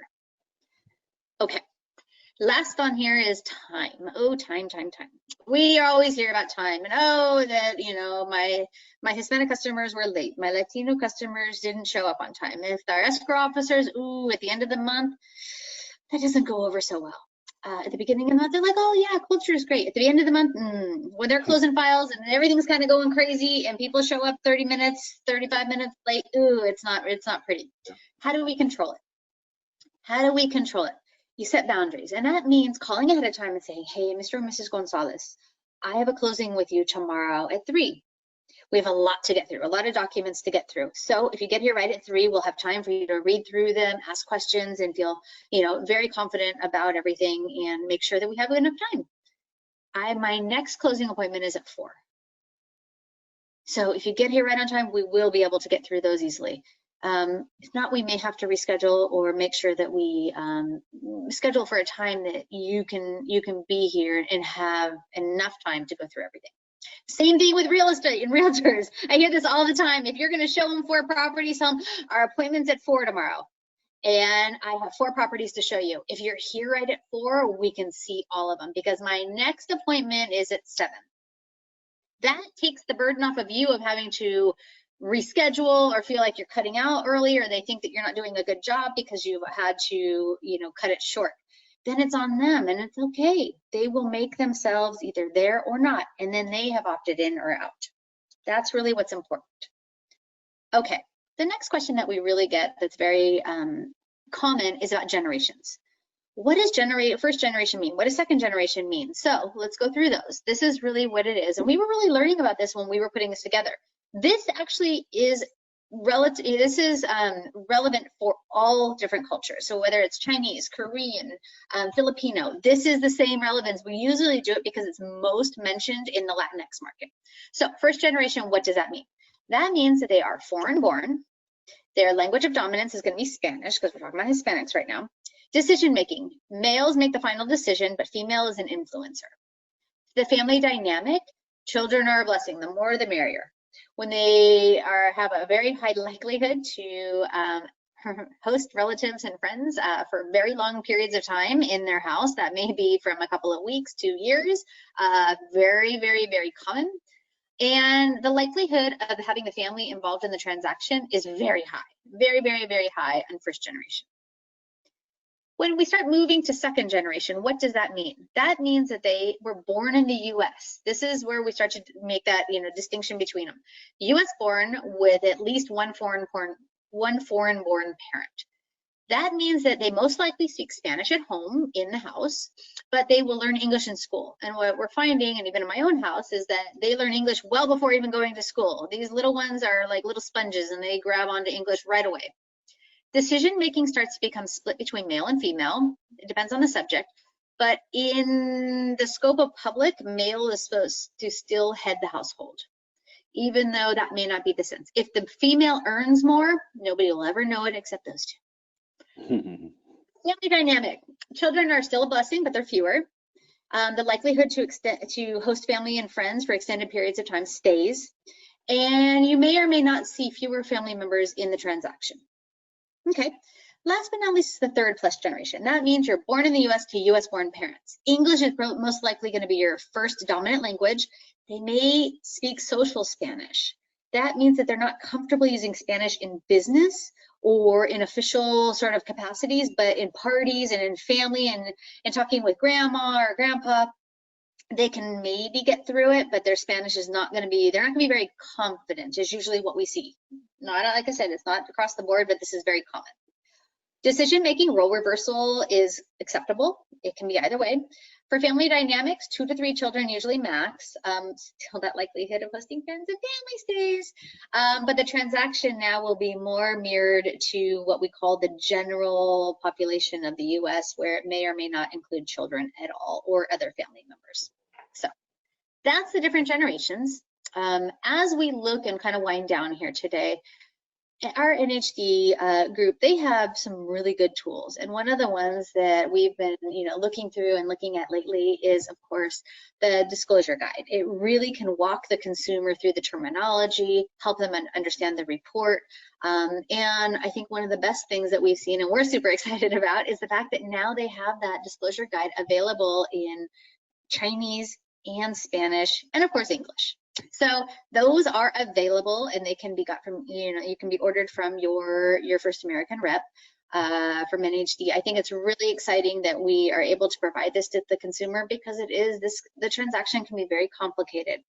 Okay. Last on here is time. Oh, time. We always hear about time, and that, my Hispanic customers were late. My Latino customers didn't show up on time. If our escrow officers, at the end of the month, that doesn't go over so well. At the beginning of the month, they're like, oh yeah, culture is great. At the end of the month, when they're closing files and everything's kind of going crazy and people show up 30 minutes, 35 minutes late, it's not pretty. How do we control it? You set boundaries, and that means calling ahead of time and saying, hey, Mr. and Mrs. Gonzalez, I have a closing with you tomorrow at 3. We have a lot to get through, a lot of documents to get through. So if you get here right at 3, we'll have time for you to read through them, ask questions, and feel, very confident about everything, and make sure that we have enough time. My next closing appointment is at 4. So if you get here right on time, we will be able to get through those easily. If not, we may have to reschedule or make sure that we schedule for a time that you can be here and have enough time to go through everything. Same thing with real estate and realtors. I hear this all the time. If you're going to show them 4 properties, our appointment's at 4 tomorrow. And I have 4 properties to show you. If you're here right at 4, we can see all of them because my next appointment is at 7. That takes the burden off of you of having to reschedule or feel like you're cutting out early, or they think that you're not doing a good job because you've had to, cut it short. Then it's on them, and it's okay. They will make themselves either there or not, and then they have opted in or out. That's really what's important. Okay, the next question that we really get that's very common is about generations. What does first generation mean? What does second generation mean? So let's go through those. This is really what it is. And we were really learning about this when we were putting this together. This actually is relevant for all different cultures. So whether it's Chinese, Korean, Filipino, this is the same relevance. We usually do it because it's most mentioned in the Latinx market. So first generation, what does that mean? That means that they are foreign born. Their language of dominance is going to be Spanish because we're talking about Hispanics right now. Decision making, males make the final decision, but female is an influencer. The family dynamic, children are a blessing, the more the merrier. When they have a very high likelihood to host relatives and friends for very long periods of time in their house, that may be from a couple of weeks to years, very, very, very common. And the likelihood of having the family involved in the transaction is very high, very, very, very high on first generation. When we start moving to second generation, what does that mean? That means that they were born in the US. This is where we start to make that distinction between them. US born with at least one foreign born parent. That means that they most likely speak Spanish at home in the house, but they will learn English in school. And what we're finding, and even in my own house, is that they learn English well before even going to school. These little ones are like little sponges and they grab onto English right away. Decision making starts to become split between male and female. It depends on the subject, but in the scope of public, male is supposed to still head the household, even though that may not be the sense. If the female earns more, nobody will ever know it except those two. Family dynamic. Children are still a blessing, but they're fewer. The likelihood to host family and friends for extended periods of time stays, and you may or may not see fewer family members in the transaction. Okay, last but not least is the third plus generation. That means you're born in the US to US born parents. English is most likely going to be your first dominant language. They may speak social Spanish. That means that they're not comfortable using Spanish in business or in official sort of capacities, but in parties and in family and talking with grandma or grandpa, they can maybe get through it, but their Spanish is not going to be, they're not going to be very confident is usually what we see. Not, like I said, it's not across the board, but this is very common. Decision-making, role reversal is acceptable. It can be either way. For family dynamics, 2 to 3 children usually max. Still that likelihood of hosting friends and family stays. But the transaction now will be more mirrored to what we call the general population of the US, where it may or may not include children at all or other family members. So that's the different generations. As we look and kind of wind down here today, our NHD group, they have some really good tools. And one of the ones that we've been, looking through and looking at lately is, of course, the disclosure guide. It really can walk the consumer through the terminology, help them understand the report. And I think one of the best things that we've seen and we're super excited about is the fact that now they have that disclosure guide available in Chinese and Spanish, and of course, English. So those are available and they can be got from, you can be ordered from your First American rep from NHD. I think it's really exciting that we are able to provide this to the consumer because the transaction can be very complicated,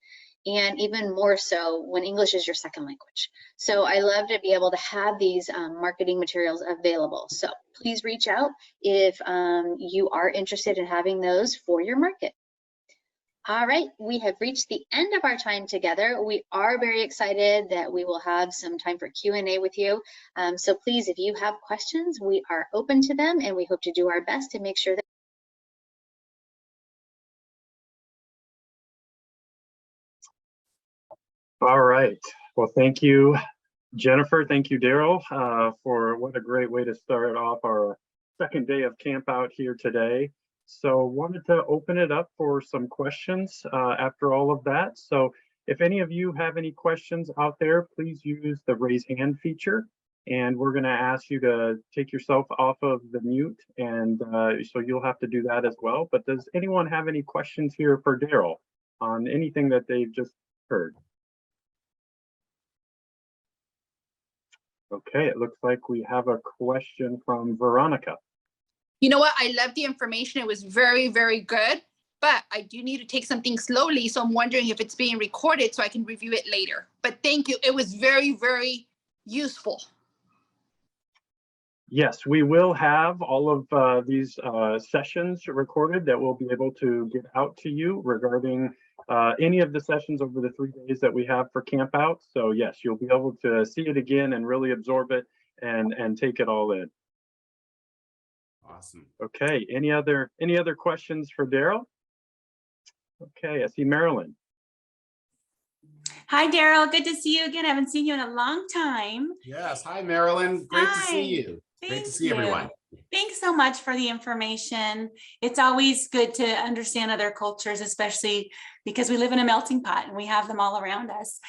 and even more so when English is your second language. So I love to be able to have these marketing materials available. So please reach out if you are interested in having those for your market. All right, we have reached the end of our time together. We are very excited that we will have some time for Q&A with you. So please, if you have questions, we are open to them and we hope to do our best to make sure that All right. Well, thank you, Jennifer, thank you, Daryl, for what a great way to start off our second day of camp out here today. So wanted to open it up for some questions after all of that. So if any of you have any questions out there, please use the raise hand feature. And we're going to ask you to take yourself off of the mute. And so you'll have to do that as well. But does anyone have any questions here for Daryl on anything that they've just heard? Okay, it looks like we have a question from Veronica. You know what? I love the information. It was very, very good, but I do need to take something slowly. So I'm wondering if it's being recorded so I can review it later. But thank you. It was very, very useful. Yes, we will have all of these sessions recorded that we'll be able to get out to you regarding any of the sessions over the 3 days that we have for camp out. So yes, you'll be able to see it again and really absorb it and take it all in. Awesome. Okay, any other questions for Daryl? Okay, I see Marilyn. Hi, Daryl. Good to see you again. I haven't seen you in a long time. Yes. Hi, Marilyn. Great to see Hi. you. Great Thank to see you. everyone. Thanks so much for the information. It's always good to understand other cultures, especially because we live in a melting pot and we have them all around us.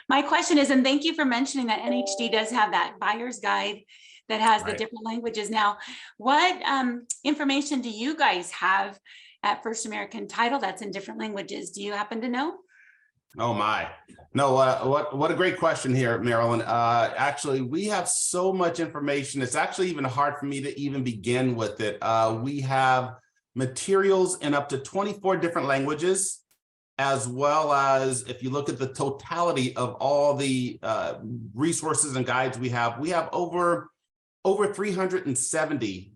My question is, and thank you for mentioning that NHD does have that buyer's guide that has the Right. different languages. Now, what information do you guys have at First American Title that's in different languages? Do you happen to know? Oh my. No, what a great question here, Marilyn. Actually, we have so much information. It's actually even hard for me to even begin with it. We have materials in up to 24 different languages, as well as if you look at the totality of all the resources and guides we have over 370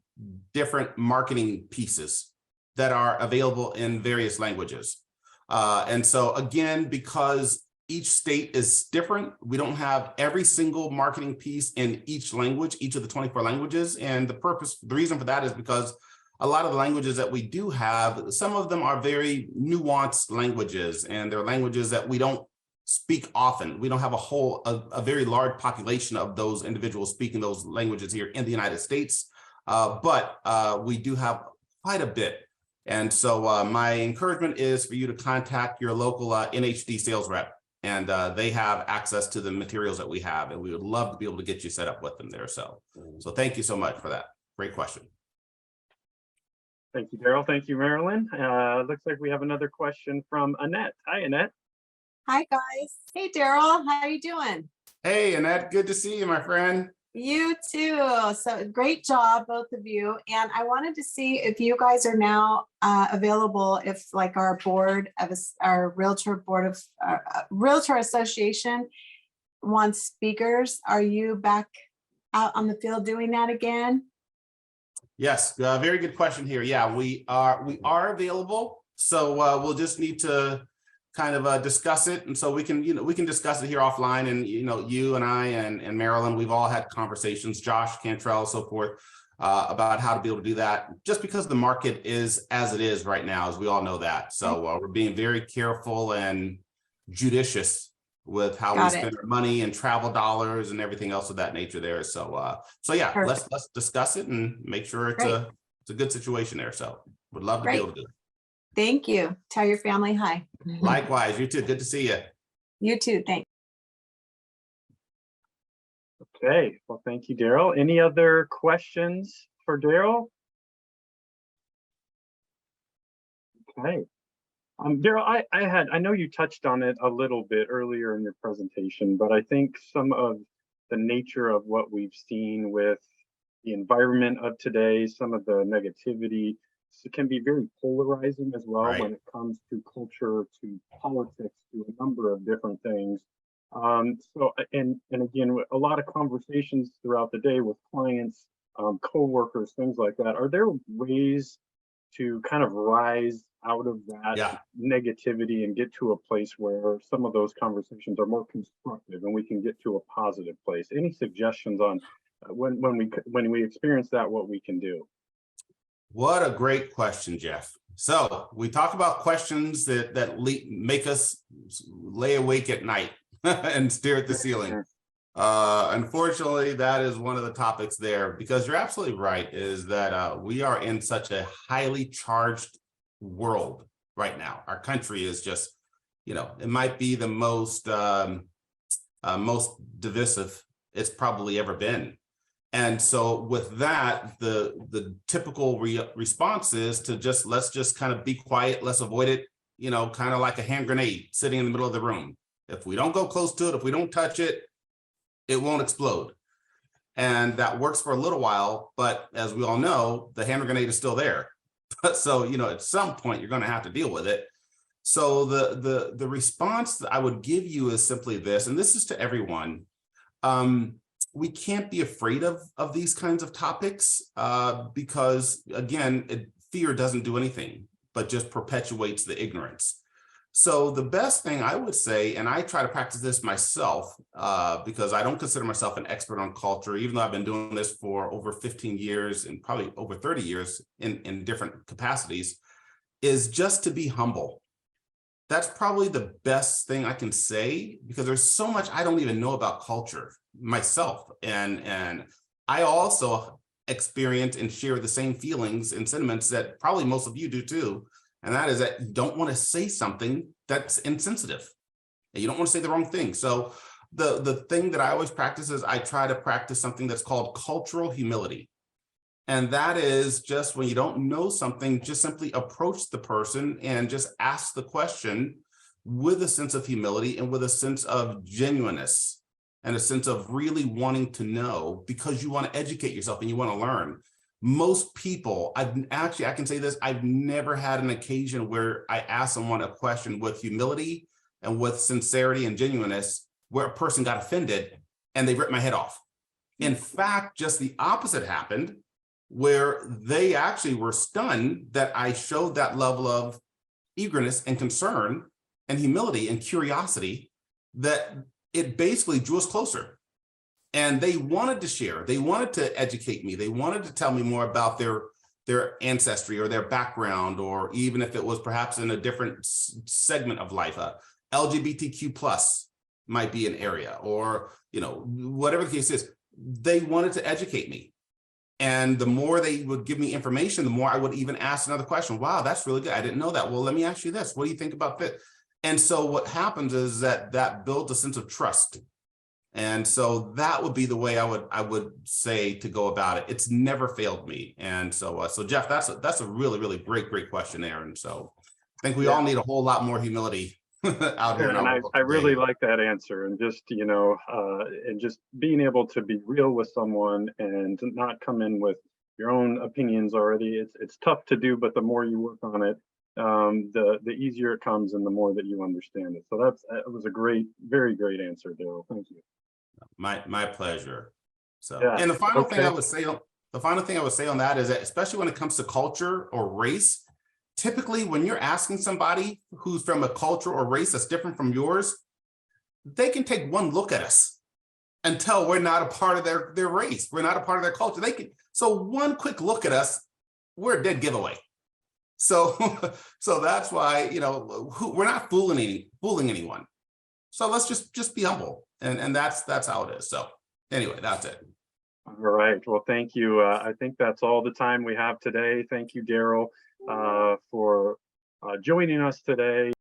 different marketing pieces that are available in various languages. And so again, because each state is different, we don't have every single marketing piece in each language, each of the 24 languages. And the reason for that is because a lot of the languages that we do have, some of them are very nuanced languages, and they're languages that we don't speak often. We don't have a very large population of those individuals speaking those languages here in the United States, but we do have quite a bit. And so my encouragement is for you to contact your local NHD sales rep, and they have access to the materials that we have, and we would love to be able to get you set up with them there. So thank you so much for that. Great question. Thank you, Daryl. Thank you, Marilyn. Looks like we have another question from Annette. Hi, Annette. Hi, guys. Hey, Daryl. How are you doing? Hey, Annette, good to see you, my friend. You too. So great job, both of you. And I wanted to see if you guys are now available, if like our Realtor Association wants speakers. Are you back out on the field doing that again? Yes, very good question here. Yeah, we are available. So we'll just need to kind of discuss it. And so we can discuss it here offline. And, you and I and Marilyn, we've all had conversations, Josh Cantrell, so forth, about how to be able to do that, just because the market is as it is right now, as we all know that. So we're being very careful and judicious with how we spend our money and travel dollars and everything else of that nature there. So yeah, let's discuss it and make sure it's a good situation there. So would love to be able to do it. Thank you. Tell your family hi. Likewise, you too. Good to see you. You too. Thanks. Okay, well, thank you, Daryl. Any other questions for Daryl? Okay. Daryl, I know you touched on it a little bit earlier in your presentation, but I think some of the nature of what we've seen with the environment of today, some of the negativity, it can be very polarizing as well when it comes to culture, to politics, to a number of different things. So, and again, a lot of conversations throughout the day with clients, co-workers, things like that. Are there ways to kind of rise out of that negativity and get to a place where some of those conversations are more constructive and we can get to a positive place? Any suggestions on when we experience that, what we can do? What a great question, Jeff. So we talk about questions that make us lay awake at night and stare at the ceiling. Unfortunately, that is one of the topics there, because you're absolutely right, is that we are in such a highly charged world right now. Our country is just, it might be the most divisive it's probably ever been. And so with that, the typical response is to let's just kind of be quiet, let's avoid it, kind of like a hand grenade sitting in the middle of the room. If we don't go close to it, if we don't touch it, it won't explode. And that works for a little while, but as we all know, the hand grenade is still there. So, at some point you're going to have to deal with it. So the response that I would give you is simply this, and this is to everyone. We can't be afraid of these kinds of topics because, again, fear doesn't do anything, but just perpetuates the ignorance. So the best thing I would say, and I try to practice this myself because I don't consider myself an expert on culture, even though I've been doing this for over 15 years and probably over 30 years in different capacities, is just to be humble. That's probably the best thing I can say, because there's so much I don't even know about culture myself. And I also experience and share the same feelings and sentiments that probably most of you do too. And that is that you don't want to say something that's insensitive. You don't want to say the wrong thing. So the thing that I always practice is I try to practice something that's called cultural humility. And that is just when you don't know something, just simply approach the person and just ask the question with a sense of humility and with a sense of genuineness and a sense of really wanting to know, because you want to educate yourself and you want to learn. Most people, I can say this, I've never had an occasion where I asked someone a question with humility and with sincerity and genuineness where a person got offended and they ripped my head off. In fact, just the opposite happened, where they actually were stunned that I showed that level of eagerness and concern and humility and curiosity, that it basically drew us closer. And they wanted to share, they wanted to educate me, they wanted to tell me more about their ancestry or their background, or even if it was perhaps in a different segment of life, LGBTQ plus might be an area, or whatever the case is, they wanted to educate me. And the more they would give me information, the more I would even ask another question. Wow, that's really good. I didn't know that. Well, let me ask you this. What do you think about this? And so what happens is that builds a sense of trust. And so that would be the way I would say to go about it. It's never failed me. And so Jeff, that's a really, really great question there. And so I think we all need a whole lot more humility out here. And I really like that answer, and just, and just being able to be real with someone and to not come in with your own opinions already. It's tough to do, but the more you work on it, the easier it comes and the more that you understand it. So it was a very great answer, Daryl. Thank you. My pleasure. So, yeah. And the final thing I would say on that is that, especially when it comes to culture or race, typically when you're asking somebody who's from a culture or race that's different from yours, they can take one look at us and tell we're not a part of their race. We're not a part of their culture. So one quick look at us, we're a dead giveaway. So that's why, we're not fooling anyone. So let's just be humble. And that's how it is. So anyway, that's it. All right. Well, thank you. I think that's all the time we have today. Thank you, Daryl, for joining us today.